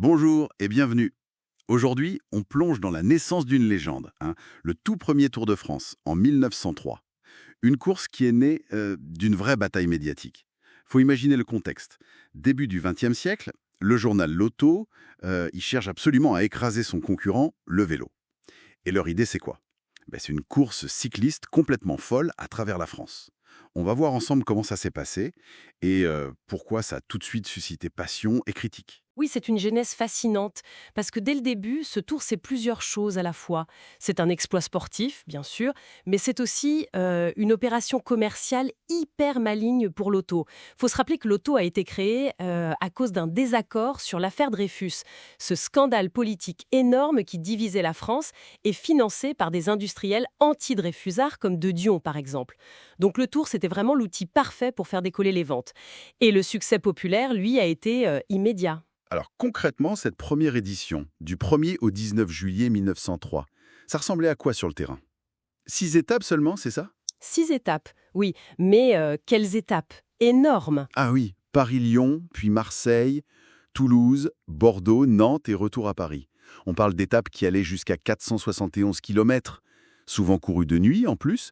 Bonjour et bienvenue. Aujourd'hui, on plonge dans la naissance d'une légende, le tout premier Tour de France, en 1903. Une course qui est née d'une vraie bataille médiatique. Faut imaginer le contexte. Début du XXe siècle, le journal L'Auto, il cherche absolument à écraser son concurrent, le vélo. Et leur idée, c'est quoi? C'est une course cycliste complètement folle à travers la France. On va voir ensemble comment ça s'est passé et pourquoi ça a tout de suite suscité passion et critique. Oui, c'est une genèse fascinante, parce que dès le début, ce tour, c'est plusieurs choses à la fois. C'est un exploit sportif, bien sûr, mais c'est aussi une opération commerciale hyper maligne pour l'auto. Il faut se rappeler que l'auto a été créée à cause d'un désaccord sur l'affaire Dreyfus, ce scandale politique énorme qui divisait la France et financé par des industriels anti-Dreyfusards comme De Dion, par exemple. Donc le tour, c'était vraiment l'outil parfait pour faire décoller les ventes. Et le succès populaire, lui, a été immédiat. Alors concrètement, cette première édition, du 1er au 19 juillet 1903, ça ressemblait à quoi sur le terrain? 6 étapes seulement, c'est ça? 6 étapes, oui, mais quelles étapes? Énormes! Ah oui, Paris-Lyon, puis Marseille, Toulouse, Bordeaux, Nantes et retour à Paris. On parle d'étapes qui allaient jusqu'à 471 km, souvent courues de nuit en plus,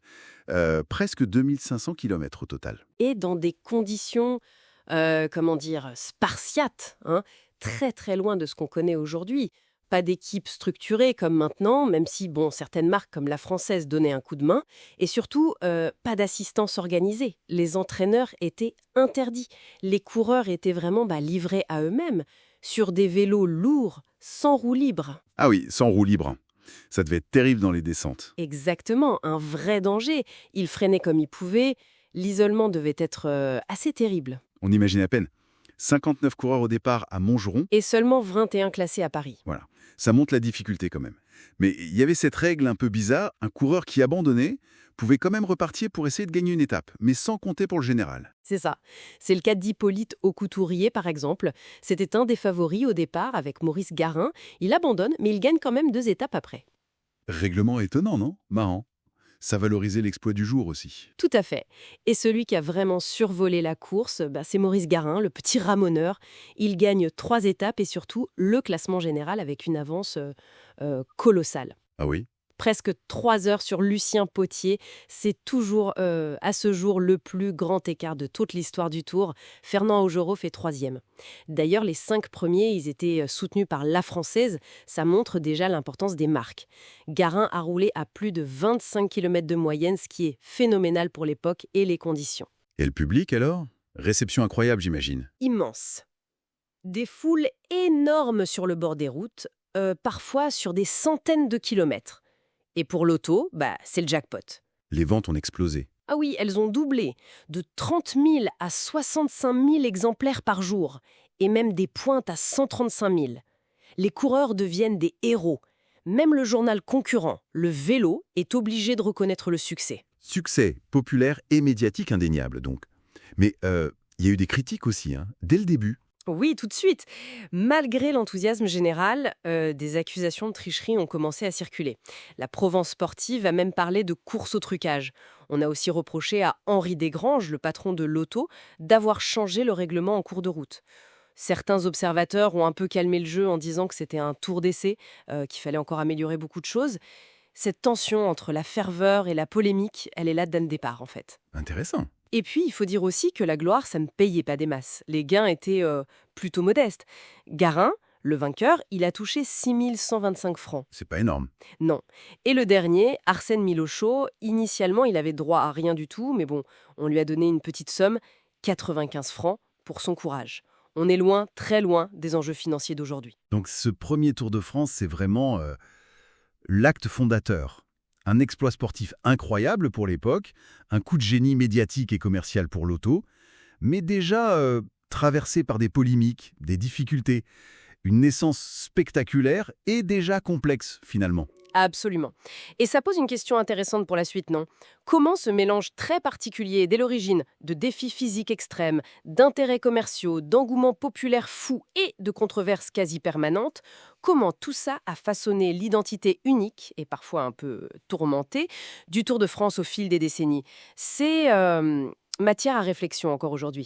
presque 2500 km au total. Et dans des conditions, comment dire, spartiates, hein, très très loin de ce qu'on connaît aujourd'hui. Pas d'équipe structurée comme maintenant, même si bon, certaines marques comme la française donnaient un coup de main, et surtout pas d'assistance organisée. Les entraîneurs étaient interdits. Les coureurs étaient vraiment livrés à eux-mêmes, sur des vélos lourds, sans roue libre. Ah oui, sans roue libre. Ça devait être terrible dans les descentes. Exactement, un vrai danger. Ils freinaient comme ils pouvaient. L'isolement devait être assez terrible. On imagine à peine. 59 coureurs au départ à Montgeron. Et seulement 21 classés à Paris. Voilà, ça montre la difficulté quand même. Mais il y avait cette règle un peu bizarre, un coureur qui abandonnait pouvait quand même repartir pour essayer de gagner une étape, mais sans compter pour le général. C'est ça. C'est le cas d'Hippolyte Aucouturier, par exemple. C'était un des favoris au départ avec Maurice Garin. Il abandonne, mais il gagne quand même 2 étapes après. Règlement étonnant, non? Marrant. Ça valorisait l'exploit du jour aussi. Tout à fait. Et celui qui a vraiment survolé la course, c'est Maurice Garin, le petit ramoneur. Il gagne 3 étapes et surtout le classement général avec une avance colossale. Ah oui? Presque 3 heures sur Lucien Potier. C'est toujours, à ce jour, le plus grand écart de toute l'histoire du Tour. Fernand Augereau fait troisième. D'ailleurs, les 5 premiers, ils étaient soutenus par La Française. Ça montre déjà l'importance des marques. Garin a roulé à plus de 25 km de moyenne, ce qui est phénoménal pour l'époque et les conditions. Et le public alors? Réception incroyable, j'imagine. Immense. Des foules énormes sur le bord des routes, parfois sur des centaines de kilomètres. Et pour l'auto, c'est le jackpot. Les ventes ont explosé. Ah oui, elles ont doublé, de 30 000 à 65 000 exemplaires par jour, et même des pointes à 135 000. Les coureurs deviennent des héros. Même le journal concurrent, le Vélo, est obligé de reconnaître le succès. Succès populaire et médiatique indéniable donc. Mais il y a eu des critiques aussi, dès le début. Oui, tout de suite. Malgré l'enthousiasme général, des accusations de tricherie ont commencé à circuler. La Provence sportive a même parlé de course au trucage. On a aussi reproché à Henri Desgranges, le patron de l'Auto, d'avoir changé le règlement en cours de route. Certains observateurs ont un peu calmé le jeu en disant que c'était un tour d'essai, qu'il fallait encore améliorer beaucoup de choses. Cette tension entre la ferveur et la polémique, elle est là dès le départ en fait. Intéressant. Et puis, il faut dire aussi que la gloire, ça ne payait pas des masses. Les gains étaient plutôt modestes. Garin, le vainqueur, il a touché 6 125 francs. C'est pas énorme. Non. Et le dernier, Arsène Milochaud, initialement, il avait droit à rien du tout, mais bon, on lui a donné une petite somme, 95 francs, pour son courage. On est loin, très loin, des enjeux financiers d'aujourd'hui. Donc ce premier Tour de France, c'est vraiment l'acte fondateur. Un exploit sportif incroyable pour l'époque, un coup de génie médiatique et commercial pour l'auto, mais déjà traversé par des polémiques, des difficultés, une naissance spectaculaire et déjà complexe finalement. Absolument. Et ça pose une question intéressante pour la suite, non? Comment ce mélange très particulier dès l'origine de défis physiques extrêmes, d'intérêts commerciaux, d'engouement populaire fou et de controverses quasi permanentes, comment tout ça a façonné l'identité unique, et parfois un peu tourmentée, du Tour de France au fil des décennies? C'est matière à réflexion encore aujourd'hui.